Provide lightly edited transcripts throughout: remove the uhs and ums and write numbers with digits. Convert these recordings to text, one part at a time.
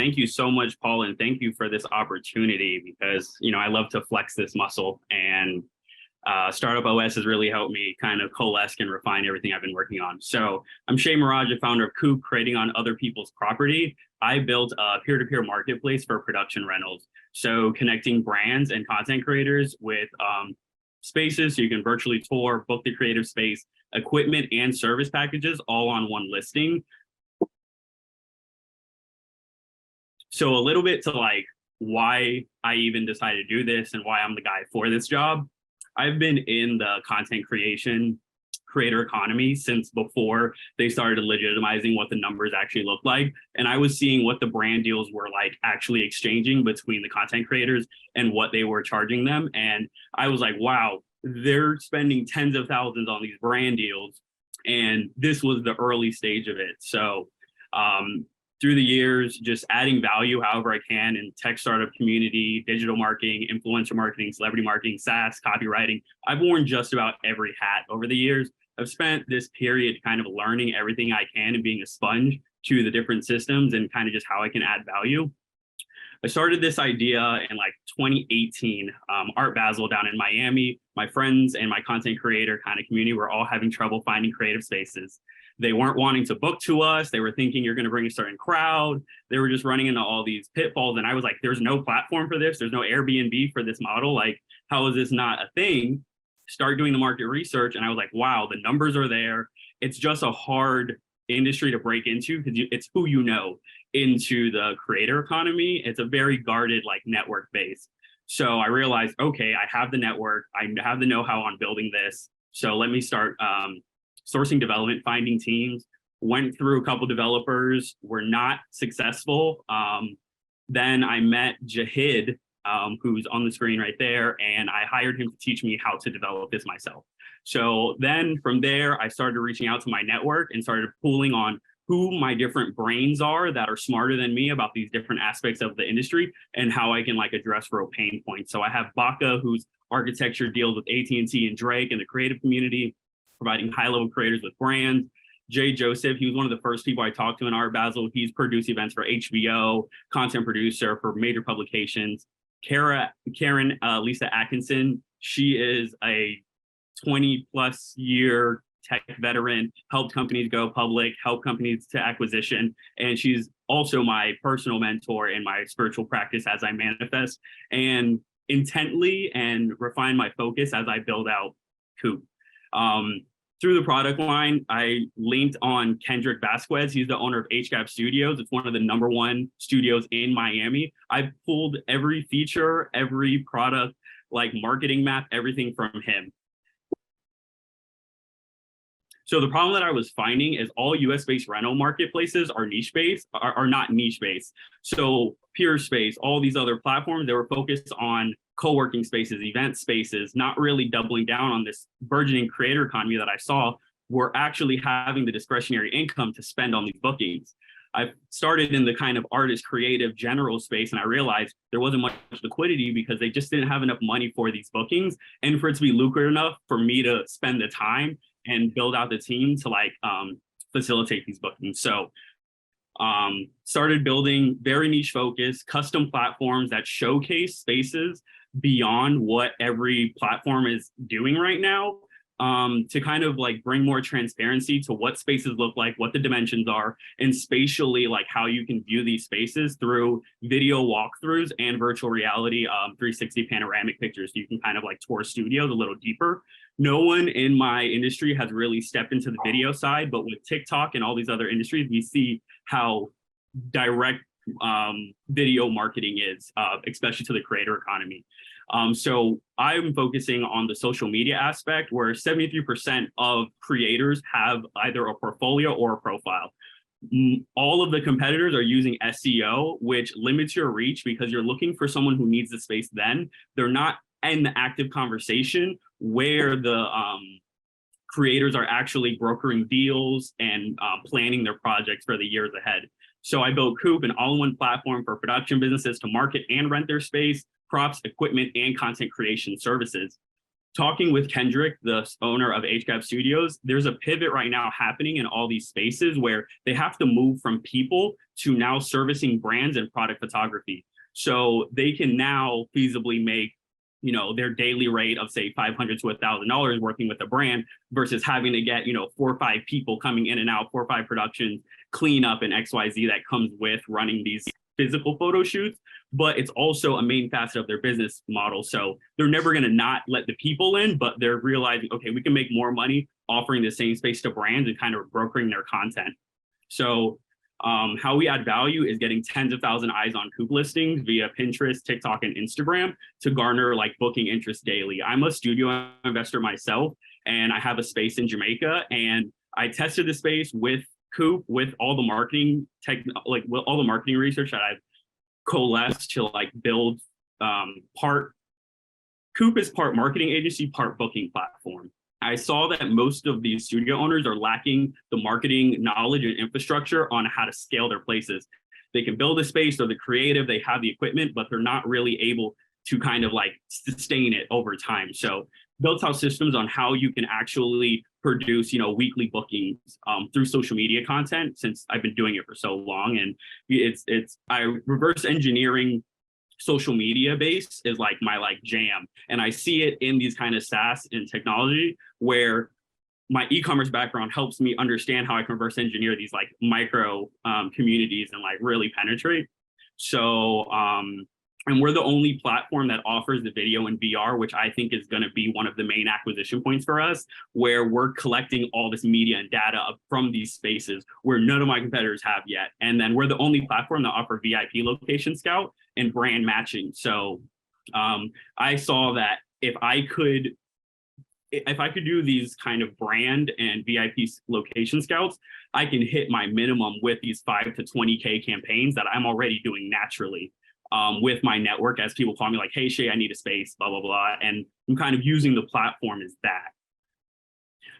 thank you so much, Paul, and thank you for this opportunity because, I love to flex this muscle, and StartupOS has really helped me kind of coalesce and refine everything I've been working on. So I'm Shay Miraj, the founder of COOPP, creating on other people's property. I built a peer-to-peer marketplace for production rentals. So connecting brands and content creators with spaces so you can virtually tour, book the creative space, equipment and service packages all on one listing. So a little bit to like why I even decided to do this and why I'm the guy for this job. I've been in the content creator economy since before they started legitimizing what the numbers actually look like. And I was seeing what the brand deals were like actually exchanging between the content creators and what they were charging them. And I was like, wow, they're spending tens of thousands on these brand deals. And this was the early stage of it. So through the years, just adding value however I can in tech startup community, digital marketing, influencer marketing, celebrity marketing, SaaS, copywriting. I've worn just about every hat over the years. I've spent this period kind of learning everything I can and being a sponge to the different systems and kind of just how I can add value. I started this idea in like 2018, Art Basel down in Miami. My friends and my content creator kind of community were all having trouble finding creative spaces. They weren't wanting to book to us. They were thinking you're going to bring a certain crowd. They were just running into all these pitfalls. And I was like, there's no platform for this. There's no Airbnb for this model. Like, how is this not a thing? Start doing the market research. And I was like, wow, the numbers are there. It's just a hard industry to break into because it's who you know into the creator economy. It's a very guarded like network base. So I realized, okay, I have the network. I have the know-how on building this. So let me start sourcing development, finding teams, went through a couple developers, were not successful. Then I met Jahid, who's on the screen right there, and I hired him to teach me how to develop this myself. So then from there, I started reaching out to my network and started pooling on who my different brains are that are smarter than me about these different aspects of the industry and how I can like address real pain points. So I have Baka, whose architecture deals with AT&T and Drake and the creative community, providing high-level creators with brands. Jay Joseph, he was one of the first people I talked to in Art Basel. He's produced events for HBO, content producer for major publications. Karen Lisa Atkinson, she is a 20-plus year tech veteran, helped companies go public, helped companies to acquisition. And she's also my personal mentor in my spiritual practice as I manifest and intently and refine my focus as I build out COOPP. Through the product line, I linked on Kendrick Vasquez. He's the owner of HCAP Studios. It's one of the #1 studios in Miami. I pulled every feature, every product, like marketing map, everything from him. So the problem that I was finding is all US-based rental marketplaces are niche-based, are not niche-based. So PeerSpace, all these other platforms, they were focused on co-working spaces, event spaces, not really doubling down on this burgeoning creator economy that I saw, were actually having the discretionary income to spend on these bookings. I started in the kind of artist creative general space, and I realized there wasn't much liquidity because they just didn't have enough money for these bookings and for it to be lucrative enough for me to spend the time and build out the team to like facilitate these bookings. So started building very niche focused custom platforms that showcase spaces beyond what every platform is doing right now, to kind of like bring more transparency to what spaces look like, what the dimensions are, and spatially like how you can view these spaces through video walkthroughs and virtual reality 360 panoramic pictures. So you can kind of like tour studios a little deeper. No one in my industry has really stepped into the video side, but with TikTok and all these other industries, we see how direct video marketing is, especially to the creator economy. So I'm focusing on the social media aspect where 73% of creators have either a portfolio or a profile. All of the competitors are using SEO, which limits your reach because you're looking for someone who needs the space then. They're not in the active conversation where the creators are actually brokering deals and planning their projects for the years ahead. So I built COOPP, an all-in-one platform for production businesses to market and rent their space, props, equipment, and content creation services. talking with Kendrick, the owner of HCAP Studios, there's a pivot right now happening in all these spaces where they have to move from people to now servicing brands and product photography. So they can now feasibly make, their daily rate of say $500 to $1,000 working with a brand versus having to get, 4 or 5 people coming in and out, 4 or 5 productions, cleanup and XYZ that comes with running these physical photo shoots. But it's also a main facet of their business model. So they're never going to not let the people in, but they're realizing, okay, we can make more money offering the same space to brands and kind of brokering their content. So how we add value is getting tens of thousands of eyes on COOPP listings via Pinterest, TikTok, and Instagram to garner like booking interest daily. I'm a studio investor myself, and I have a space in Jamaica, and I tested the space with COOPP with all the marketing with all the marketing research that I've coalesced to like build part. COOPP is part marketing agency, part booking platform. I saw that most of these studio owners are lacking the marketing knowledge and infrastructure on how to scale their places. They can build a space, they're the creative, they have the equipment, but they're not really able to kind of like sustain it over time. So built out systems on how you can actually produce, weekly bookings through social media content, since I've been doing it for so long. And I reverse engineering social media base is like my jam. And I see it in these kind of SaaS and technology where my e-commerce background helps me understand how I can reverse engineer these like micro communities and like really penetrate. So, and we're the only platform that offers the video and VR, which I think is going to be one of the main acquisition points for us, where we're collecting all this media and data from these spaces where none of my competitors have yet. And then we're the only platform that offer VIP location scout and brand matching. So I saw that if I could do these kind of brand and VIP location scouts, I can hit my minimum with these 5 to 20K campaigns that I'm already doing naturally. With my network, as people call me like, hey, Shay, I need a space, blah, blah, blah. And I'm kind of using the platform as that.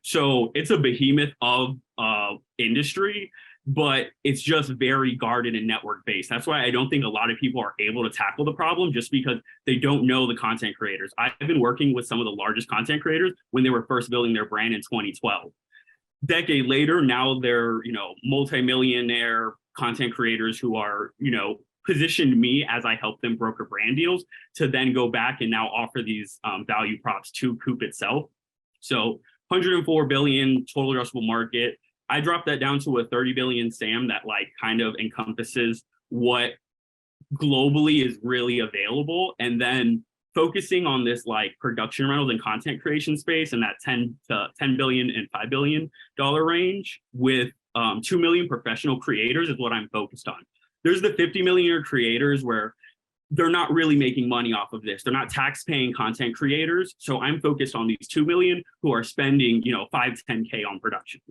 So it's a behemoth of industry, but it's just very guarded and network based. That's why I don't think a lot of people are able to tackle the problem, just because they don't know the content creators. I've been working with some of the largest content creators when they were first building their brand in 2012. Decade later, now they're, multi-millionaire content creators who are, positioned me as I help them broker brand deals to then go back and now offer these value props to COOPP itself. So 104 billion total addressable market. I dropped that down to a 30 billion SAM that like kind of encompasses what globally is really available. And then focusing on this like production rentals and content creation space in that 10 billion and $5 billion range with 2 million professional creators is what I'm focused on. There's the 50 million creators where they're not really making money off of this. They're not tax-paying content creators. So I'm focused on these 2 million who are spending, 5 to 10K on productions.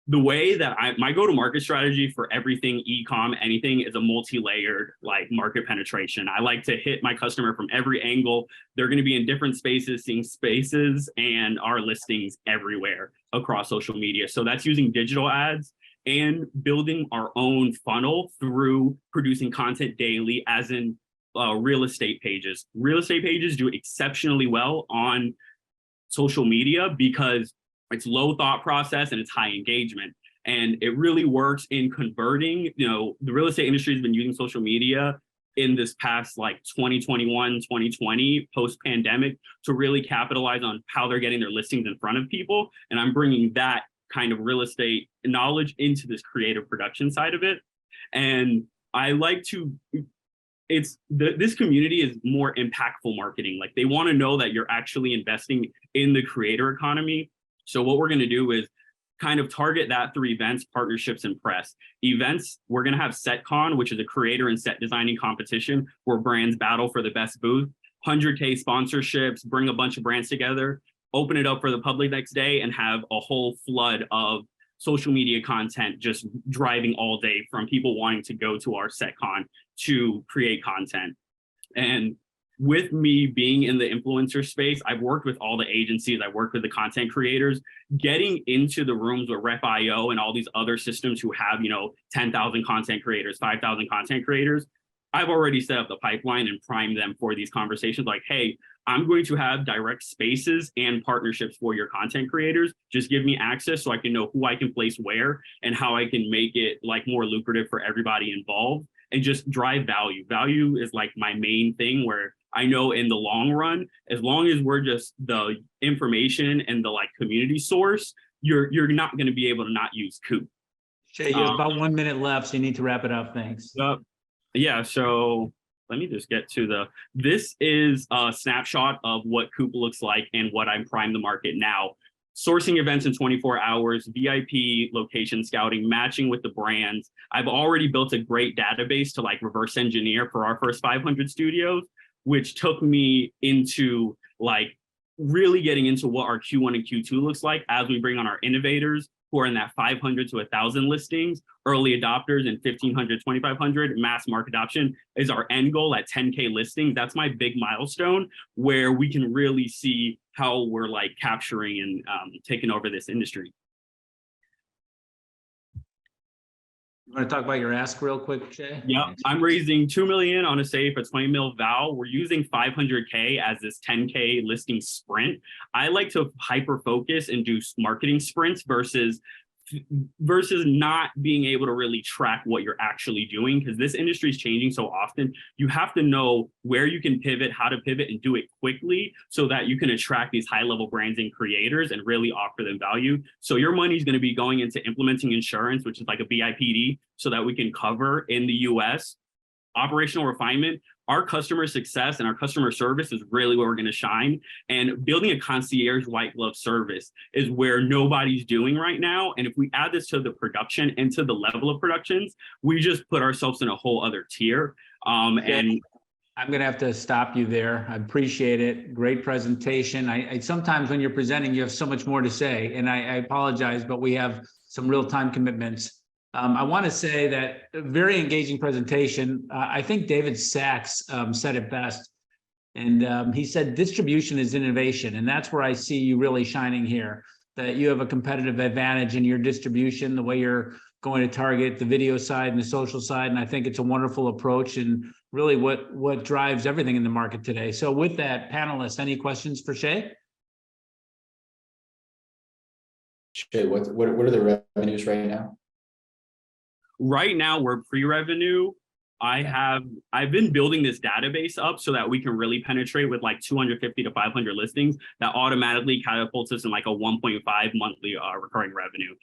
The way that my go-to-market strategy for everything e-com, anything is a multi-layered like market penetration. I like to hit my customer from every angle. They're going to be in different spaces, seeing spaces and our listings everywhere across social media. So that's using digital ads and building our own funnel through producing content daily, as in real estate pages. Real estate pages do exceptionally well on social media because it's low thought process and it's high engagement. And it really works in converting, the real estate industry has been using social media in this past like 2021, 2020 post-pandemic to really capitalize on how they're getting their listings in front of people. And I'm bringing that kind of real estate knowledge into this creative production side of it. And I like to, this community is more impactful marketing. Like they want to know that you're actually investing in the creator economy. So what we're going to do is kind of target that through events, partnerships, and press. Events, we're going to have SetCon, which is a creator and set designing competition where brands battle for the best booth, 100K sponsorships, bring a bunch of brands together, open it up for the public next day, and have a whole flood of social media content just driving all day from people wanting to go to our SetCon to create content. And with me being in the influencer space, I've worked with all the agencies, I've worked with the content creators, getting into the rooms with Rep.io and all these other systems who have, 10,000 content creators, 5,000 content creators. I've already set up the pipeline and primed them for these conversations. Like, hey, I'm going to have direct spaces and partnerships for your content creators. Just give me access so I can know who I can place where and how I can make it like more lucrative for everybody involved and just drive value. Value is like my main thing, where I know in the long run, as long as we're just the information and the like community source, you're not going to be able to not use COOPP. Shay, you have about 1 minute left, so you need to wrap it up. Thanks. Yeah, so let me just get to this is a snapshot of what COOPP looks like and what I'm primed the market now. Sourcing events in 24 hours, VIP location scouting, matching with the brands. I've already built a great database to like reverse engineer for our first 500 studios, which took me into like really getting into what our Q1 and Q2 looks like as we bring on our innovators who are in that 500 to 1,000 listings, early adopters in 1,500, 2,500, mass market adoption is our end goal at 10K listings. That's my big milestone where we can really see how we're like capturing and taking over this industry. You want to talk about your ask real quick, Shay? Yeah, I'm raising 2 million on a safe, a 20 mil val. We're using 500K as this 10K listing sprint. I like to hyper focus and do marketing sprints versus not being able to really track what you're actually doing, because this industry is changing so often. You have to know where you can pivot, how to pivot, and do it quickly so that you can attract these high level brands and creators and really offer them value. So your money is going to be going into implementing insurance, which is like a BIPD, so that we can cover in the US. Operational refinement, our customer success and our customer service is really where we're going to shine. And building a concierge white glove service is where nobody's doing right now. And if we add this to the production and to the level of productions, we just put ourselves in a whole other tier. And I'm going to have to stop you there. I appreciate it. Great presentation. I sometimes when you're presenting, you have so much more to say, and I apologize, but we have some real time commitments. I want to say that a very engaging presentation. I think David Sachs said it best. And he said, distribution is innovation. And that's where I see you really shining here, that you have a competitive advantage in your distribution, the way you're going to target the video side and the social side. And I think it's a wonderful approach and really what drives everything in the market today. So with that, panelists, any questions for Shay? Shay, what are the revenues right now? Right now, we're pre-revenue. I've been building this database up so that we can really penetrate with like 250 to 500 listings that automatically catapults us in like a 1.5 monthly recurring revenue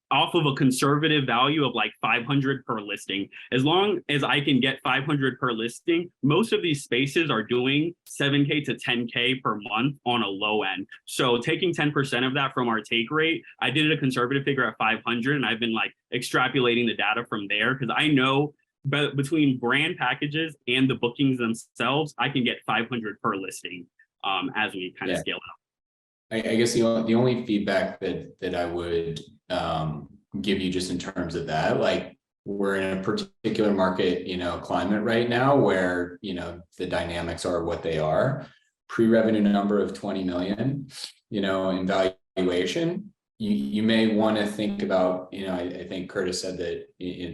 off of a conservative value of like 500 per listing. As long as I can get 500 per listing, most of these spaces are doing 7K to 10K per month on a low end. So taking 10% of that from our take rate, I did a conservative figure at 500, and I've been like extrapolating the data from there because I know between brand packages and the bookings themselves, I can get 500 per listing as we kind of scale up. I guess the only feedback that I would give you just in terms of that, like we're in a particular market, climate right now where, the dynamics are what they are. Pre-revenue number of 20 million, in valuation, you may want to think about, I think Curtis said that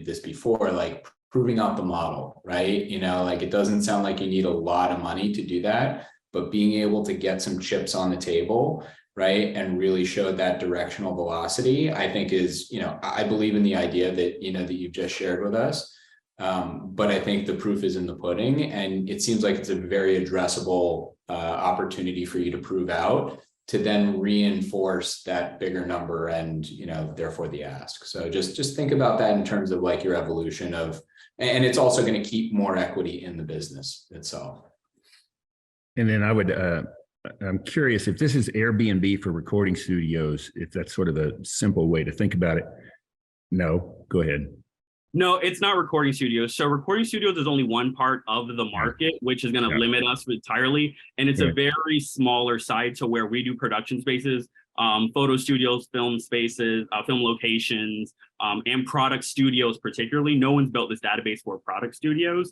this before, like proving out the model, right? Like it doesn't sound like you need a lot of money to do that, but being able to get some chips on the table, right, and really show that directional velocity, I think is, I believe in the idea that, that you've just shared with us. But I think the proof is in the pudding, and it seems like it's a very addressable opportunity for you to prove out to then reinforce that bigger number and, therefore the ask. So just think about that in terms of like your evolution of, and it's also going to keep more equity in the business itself. And then I'm curious if this is Airbnb for recording studios, if that's sort of a simple way to think about it. No, go ahead. No, it's not recording studios. So recording studios is only one part of the market, which is going to limit us entirely. And it's a very smaller side to where we do production spaces, photo studios, film spaces, film locations, and product studios particularly. No one's built this database for product studios.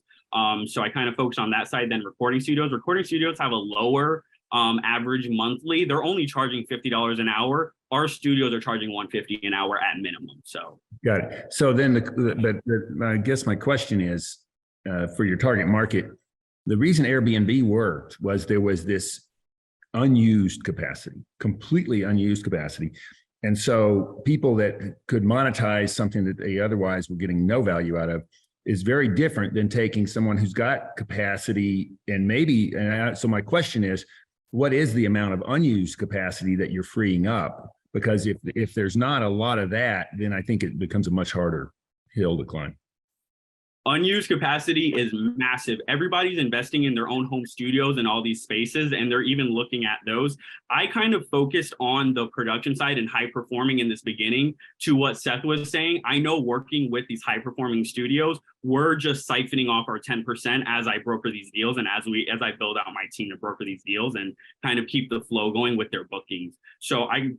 So I kind of focus on that side than recording studios. Recording studios have a lower average monthly. They're only charging $50 an hour. Our studios are charging $150 an hour at minimum. So got it. So then, I guess my question is, for your target market, the reason Airbnb worked was there was this unused capacity, completely unused capacity. And so people that could monetize something that they otherwise were getting no value out of is very different than taking someone who's got capacity and maybe, so my question is, what is the amount of unused capacity that you're freeing up? Because if there's not a lot of that, then I think it becomes a much harder hill to climb. Unused capacity is massive. Everybody's investing in their own home studios and all these spaces, and they're even looking at those. I kind of focused on the production side and high performing in this beginning. To what Seth was saying, I know working with these high performing studios, we're just siphoning off our 10% as I broker these deals and as I build out my team to broker these deals and kind of keep the flow going with their bookings. So I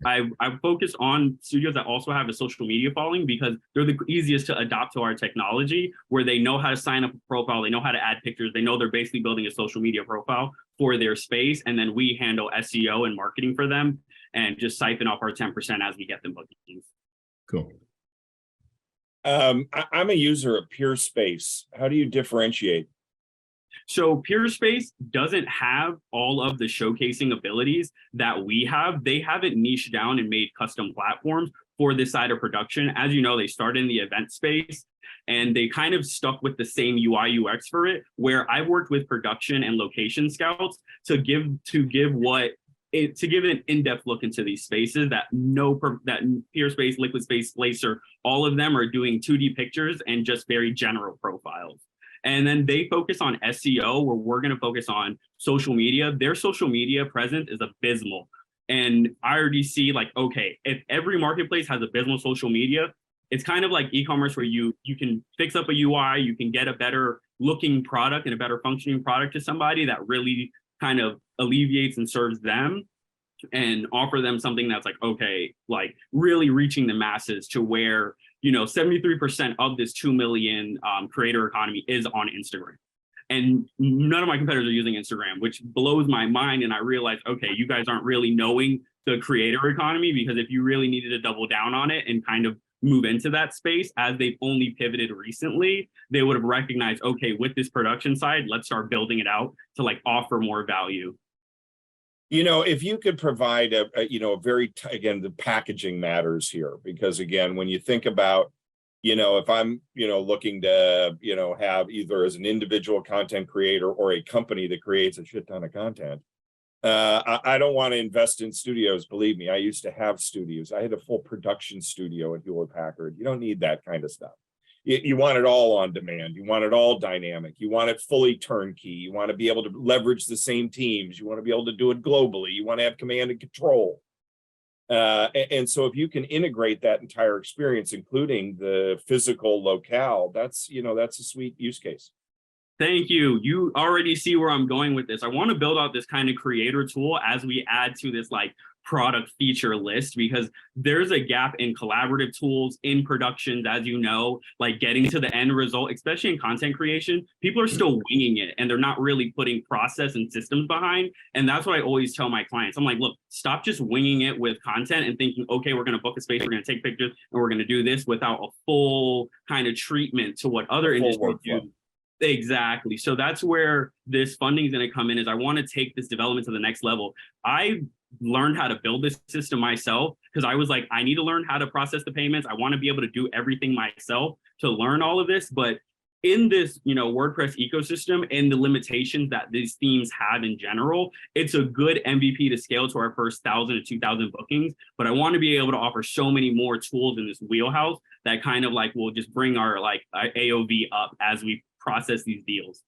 focus on studios that also have a social media following because they're the easiest to adopt to our technology, where they know how to sign up a profile, they know how to add pictures, they know they're basically building a social media profile for their space, and then we handle SEO and marketing for them and just siphon off our 10% as we get them bookings. Cool. I'm a user of Peerspace. How do you differentiate? So Peerspace doesn't have all of the showcasing abilities that we have. They haven't niched down and made custom platforms for this side of production. As you know, they started in the event space and they kind of stuck with the same UI UX for it, where I've worked with production and location scouts to give an in-depth look into these spaces that Peerspace, Liquid Space, Placer, all of them are doing 2D pictures and just very general profiles. And then they focus on SEO, where we're going to focus on social media. Their social media presence is abysmal. And I already see like, okay, if every marketplace has abysmal social media, it's kind of like e-commerce where you can fix up a UI, you can get a better looking product and a better functioning product to somebody that really kind of alleviates and serves them and offer them something that's like, okay, like really reaching the masses to where, 73% of this 2 million creator economy is on Instagram. And none of my competitors are using Instagram, which blows my mind. And I realized, okay, you guys aren't really knowing the creator economy, because if you really needed to double down on it and kind of move into that space, as they've only pivoted recently, they would have recognized, okay, with this production side, let's start building it out to like offer more value. If you could provide again, the packaging matters here, because again, when you think about, if I'm, looking to, have either as an individual content creator or a company that creates a shit ton of content, I don't want to invest in studios. Believe me, I used to have studios. I had a full production studio at Hewlett Packard. You don't need that kind of stuff. You want it all on demand. You want it all dynamic. You want it fully turnkey. You want to be able to leverage the same teams. You want to be able to do it globally. You want to have command and control. And so if you can integrate that entire experience, including the physical locale, that's a sweet use case. Thank you. You already see where I'm going with this. I want to build out this kind of creator tool as we add to this like product feature list, because there's a gap in collaborative tools in productions, as you know, like getting to the end result, especially in content creation. People are still winging it and they're not really putting process and systems behind. And that's what I always tell my clients. I'm like, look, stop just winging it with content and thinking, okay, we're going to book a space, we're going to take pictures, and we're going to do this without a full kind of treatment to what other industries do. Exactly. So that's where this funding is going to come in, is I want to take this development to the next level. I learned how to build this system myself because I was like, I need to learn how to process the payments. I want to be able to do everything myself to learn all of this. But in this, WordPress ecosystem and the limitations that these themes have in general, it's a good MVP to scale to our first 1,000 to 2,000 bookings. But I want to be able to offer so many more tools in this wheelhouse that kind of like will just bring our like AOV up as we process these deals.